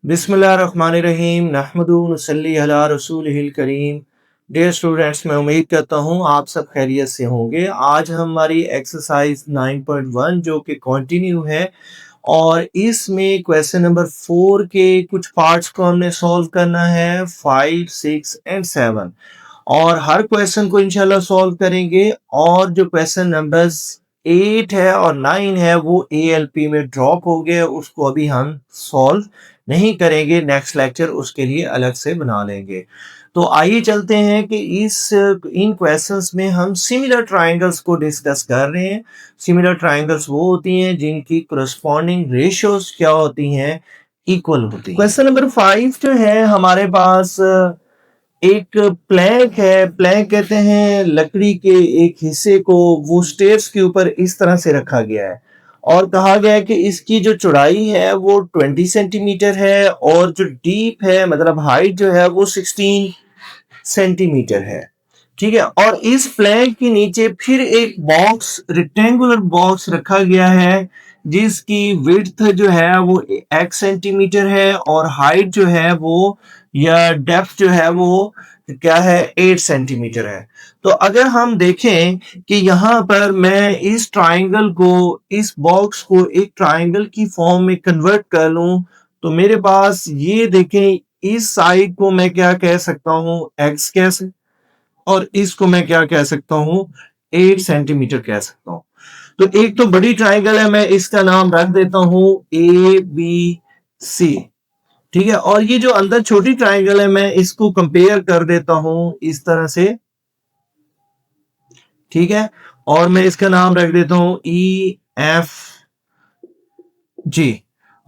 बिस्मिल्लाहिर्रहमानिर्रहीम नहमदु नसल्ली अला रसूलिहिल करीम। Dear students, मैं उम्मीद करता हूँ आप सब खैरियत से होंगे। आज हमारी एक्सरसाइज 9.1 जो कि कंटिन्यू है और इसमें क्वेश्चन नंबर 4 के कुछ पार्ट्स को हमने सॉल्व करना है, 5, 6 एंड 7 और हर क्वेश्चन को इंशाल्लाह सॉल्व करेंगे। और जो क्वेश्चन नंबर्स 8 है और 9 है वो ALP में ड्रॉप हो गए, उसको अभी हम सॉल्व नहीं करेंगे, नेक्स्ट लेक्चर उसके लिए अलग से बना लेंगे। तो आइए चलते हैं कि इन क्वेश्चंस में हम सिमिलर ट्रायंगल्स को डिस्कस कर रहे हैं। सिमिलर ट्रायंगल्स वो होती हैं जिनकी करस्पॉन्डिंग रेशियोज क्या होती हैं, इक्वल होती हैं। क्वेश्चन नंबर 5 जो है हमारे पास एक प्लैंक है। प्लैंक कहते हैं लकड़ी के एक हिस्से को, वो स्टेयर्स के ऊपर इस तरह से रखा गया है और कहा गया है कि इसकी जो चौड़ाई है वो 20 सेंटीमीटर है और जो डीप है मतलब हाइट जो है वो 16 सेंटीमीटर है। ठीक है, और इस प्लैंक के नीचे फिर एक बॉक्स, रेक्टेंगुलर बॉक्स रखा गया है जिसकी विड्थ जो है वो x सेंटीमीटर है और हाइट जो है वो या डेप्थ जो है वो क्या है 8 सेंटीमीटर है। तो अगर हम देखें कि यहाँ पर मैं इस ट्राइंगल को, इस बॉक्स को एक ट्राइंगल की फॉर्म में कन्वर्ट कर लूं तो मेरे पास ये देखें, इस साइड को मैं क्या कह सकता हूं, x कह सकता और इसको मैं क्या कह सकता हूं, 8 सेंटीमीटर कह सकता हूं। तो एक तो बड़ी ट्राइंगल है, मैं इसका नाम रख देता हूं ABC। ठीक है, और ये जो अंदर छोटी ट्राइंगल है मैं इसको कंपेयर कर देता हूं इस तरह से। ठीक है, और मैं इसका नाम रख देता हूं EFG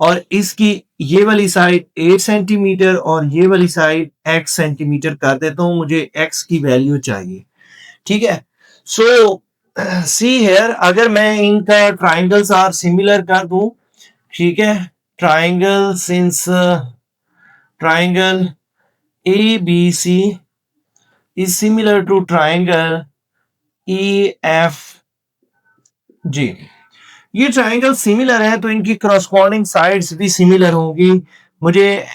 और इसकी ये वाली साइड 8 सेंटीमीटर और ये वाली साइड x सेंटीमीटर कर देता हूं, मुझे x की वैल्यू चाहिए। ठीक है, सो सी हेयर, अगर मैं इनका ट्राइंगल्स आर सिमिलर कर दूं, ठीक है, triangle since triangle ABC is similar to triangle EFG। ये ट्राइंगल सिमिलर है तो इनकी करस्पॉन्डिंग साइड्स भी सिमिलर होंगी। मुझे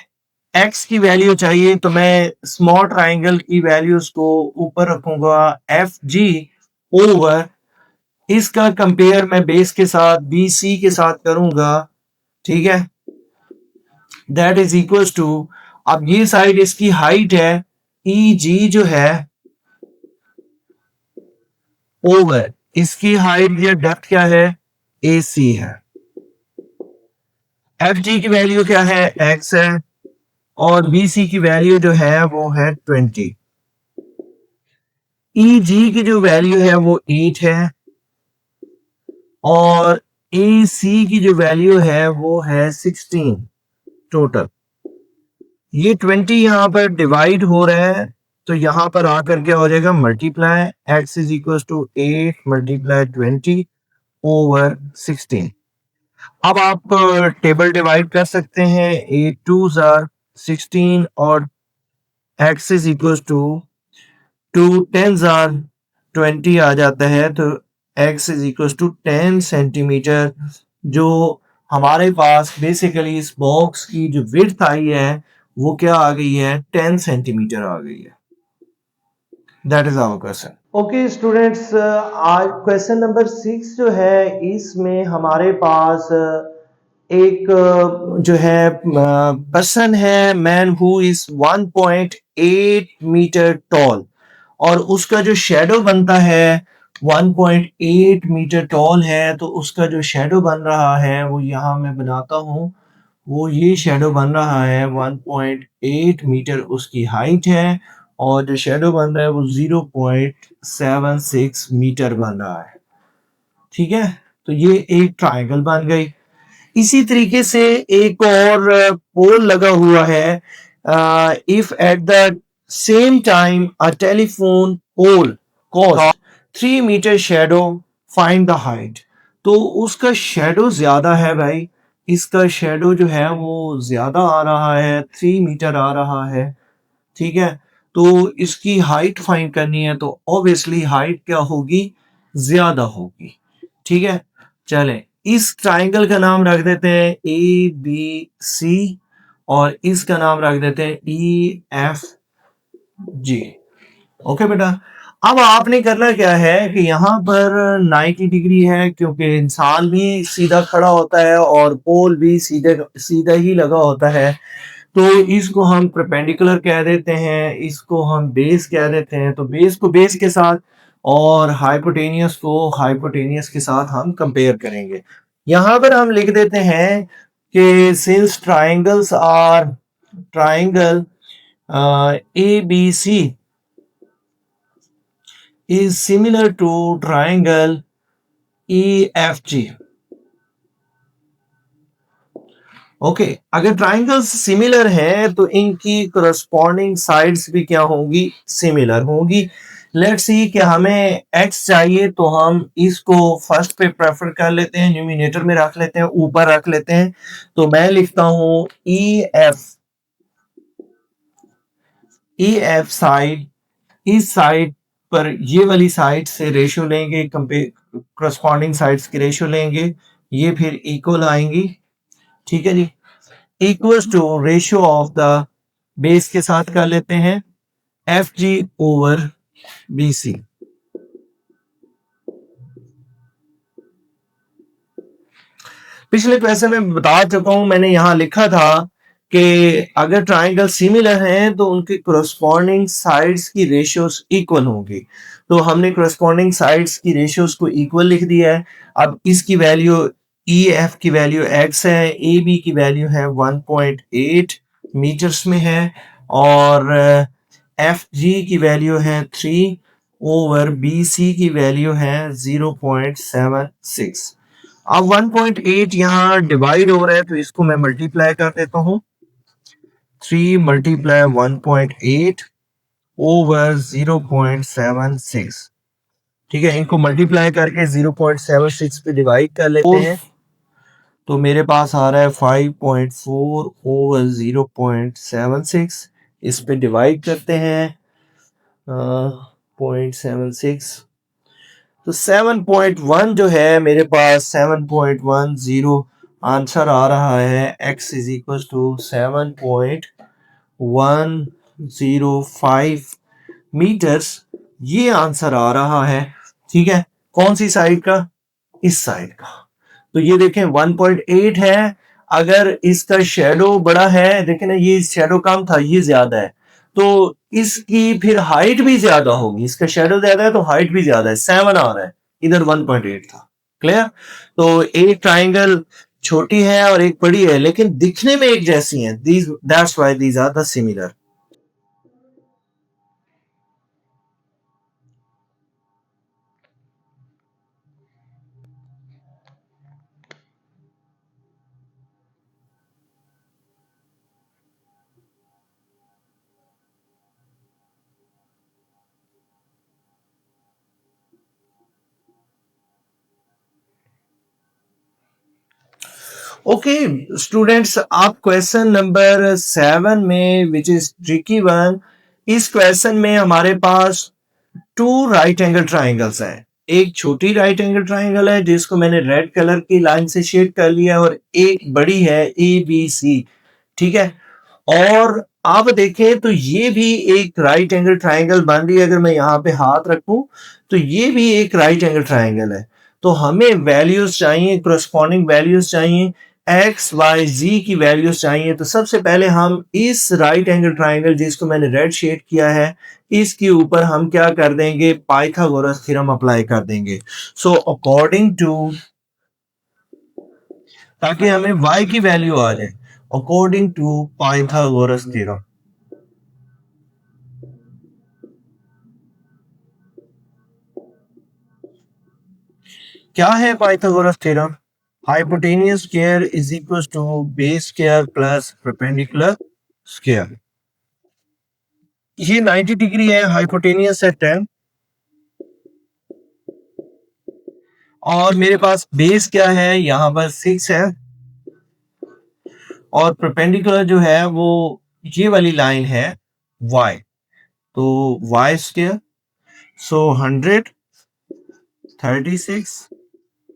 x की वैल्यू चाहिए तो मैं स्मॉल ट्राइंगल की वैल्यूज को ऊपर रखूंगा FG ओवर, इसका कंपेयर मैं बेस के साथ BC के साथ करूंगा। ठीक है, दैट इज इक्वल टू, अब ये साइड इसकी हाइट है EG जो है ओवर इसकी हाइट या डेप्थ क्या है, AC है। FG की वैल्यू क्या है, x है और BC की वैल्यू जो है वो है 20। EG की जो वैल्यू है वो 8 है और AC की जो वैल्यू है वो है 16 टोटल। ये 20 यहां पर डिवाइड हो रहा है तो यहां पर आकर क्या हो जाएगा, multiply, x is equal to 8 multiply 20 over 16। अब आप टेबल डिवाइड कर सकते हैं, 8 2s आर 16 और x is equal to 2 10s are 20 आ जाता है, तो x is equal to 10 centimetre. जो हमारे पास बेसिकली इस बॉक्स की जो विड्थ आई है वो क्या आ गई है, 10 सेंटीमीटर आ गई है। That is our question. Okay students, आज क्वेश्चन नंबर 6 जो है इसमें हमारे पास एक जो है पर्सन है, man who is 1.8 metre tall और उसका जो शेडो बनता है 1.8 मीटर टॉल है, तो उसका जो शेडो बन रहा है वो यहां मैं बनाता हूं, वो ये शेडो बन रहा है 1.8 मीटर उसकी हाइट है और जो शेडो बन रहा है वो 0.76 मीटर बन रहा है। ठीक है, तो ये एक ट्रायंगल बन गई। इसी तरीके से एक और पोल लगा हुआ है, if at the same time a telephone pole cost 3 metre shadow, find the height. तो उसका शेडो ज्यादा है भाई, इसका शेडो जो है वो ज्यादा आ रहा है, 3 मीटर आ रहा है। ठीक है, तो इसकी हाइट फाइंड करनी है तो ऑब्वियसली हाइट क्या होगी, ज्यादा होगी। ठीक है, चलें इस ट्राइंगल का नाम रख देते हैं ABC और इसका नाम रख देते हैं ई एफ जी। ओके बेटा, अब आपने करना क्या है कि यहाँ पर 90 डिग्री है, क्योंकि इंसान भी सीधा खड़ा होता है और पोल भी सीधे सीधा ही लगा होता है, तो इसको हम परपेंडिकुलर कह देते हैं, इसको हम बेस कह देते हैं। तो बेस को बेस के साथ और हाइपोटेनियस को हाइपोटेनियस के साथ हम कंपेयर करेंगे। यहाँ पर हम लिख देते हैं कि since triangle A B C is similar to triangle EFG। ओके, अगर ट्राइंगल्स सिमिलर हैं तो इनकी करस्पॉन्डिंग साइड्स भी क्या होंगी, सिमिलर होंगी। लेट्स सी कि हमें x चाहिए, तो हम इसको फर्स्ट पे प्रेफर कर लेते हैं, न्यूमिनेटर में रख लेते हैं, ऊपर रख लेते हैं। तो मैं लिखता हूं ई एफ साइड, इस साइड पर ये वाली साइड से रेशियो लेंगे, करस्पॉन्डिंग साइड्स की रेशियो लेंगे, ये फिर इक्वल आएंगी। ठीक है जी, equals to ratio of the base के साथ कर लेते हैं F G over B C. पिछले क्वेश्चन में बता चुका हूं, मैंने यहां लिखा था कि अगर ट्राइंगल सिमिलर हैं तो उनके करस्पॉन्डिंग साइड्स की रेशियोस इक्वल होंगी। तो हमने करस्पॉन्डिंग साइड्स की रेशियोस को इक्वल लिख दिया है। अब इसकी वैल्यू ई एफ की वैल्यू x है, ए बी की वैल्यू है 1.8 मीटर्स में है, और एफ जी की वैल्यू है 3 ओवर बी सी की वैल्यू है 0.76। अब 1.8 यहाँ डिवाइड हो रहा है, तो इसको मैं मल्टीप्लाई कर देता हूँ। 3 मल्टीप्लाई 1.8 ओवर 0.76। ठीक है, इनको मल्टीप्लाई करके 0.76 पे डिवाइड कर लेते हैं, तो मेरे पास आ रहा है 5.4 ओवर 0.76। इस पे डिवाइड करते हैं 0.76, तो 7.1 जो है मेरे पास 7.10 आंसर आ रहा है। x is equal to 7.105 metres, ये आंसर आ रहा है। ठीक है, कौन सी साइड का, इस साइड का। तो ये देखें 1.8 है, अगर इसका शेडो बड़ा है, देखें ना ये शेडो कम था, ये ज्यादा है, तो इसकी फिर हाइट भी ज्यादा होगी। इसका शेडो ज्यादा है तो हाइट भी ज्यादा है, 7 आ रहा है, इधर 1.8 था। क्लियर? तो एक ट्राइंगल छोटी है और एक बड़ी है, लेकिन दिखने में एक जैसी हैं। That's why these are the similar. Okay students, आप क्वेश्चन नंबर 7 में, विच इज ट्रिकी वन, इस क्वेश्चन में हमारे पास 2 राइट एंगल ट्राइंगल्स हैं। एक छोटी राइट एंगल ट्राइंगल है जिसको मैंने रेड कलर की लाइन से शेड कर लिया, और एक बड़ी है ए बी सी। ठीक है, और आप देखें तो ये भी एक राइट एंगल ट्राइंगल बन रही है। अगर मैं यहाँ पे हाथ रखूं तो ये भी एक राइट एंगल ट्राइंगल है। तो हमें वैल्यूज चाहिए, करस्पॉन्डिंग वैल्यूज चाहिए, एक्स वाई जी की वैल्यूज चाहिए। तो सबसे पहले हम इस राइट एंगल ट्राइंगल जिसको मैंने रेड शेड किया है, इसके ऊपर हम क्या कर देंगे, पाइथागोरस थ्योरम अप्लाई कर देंगे। सो अकॉर्डिंग टू, ताकि हमें y की वैल्यू आ जाए, अकॉर्डिंग टू पाइथागोरस थ्योरम। क्या है Pythagoras theorem? Hypotenuse square is equal to base square plus perpendicular square. ये 90 डिग्री है, हाइपोटेनियस है 10, और मेरे पास बेस क्या है, यहां पर 6 है, और परपेंडिकुलर जो है वो ये वाली लाइन है y, तो y स्क्वायर, सो 136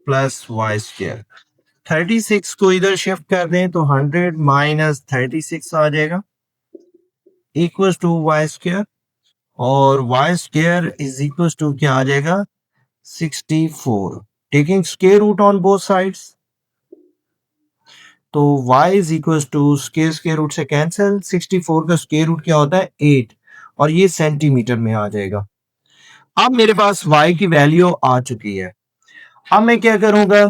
प्लस y स्क्वायर। 36 को इधर शिफ्ट कर दें तो 100 माइनस 36 आ जाएगा इक्वल्स टू वाई स्क्वायर, और y square is equals to क्या आ जाएगा 64, taking square root on both sides. तो y is equals to square root से कैंसिल, 64 का स्क्वायर रूट क्या होता है 8, और ये सेंटीमीटर में आ जाएगा। अब मेरे पास y की वैल्यू आ चुकी है। अब मैं क्या करूंगा,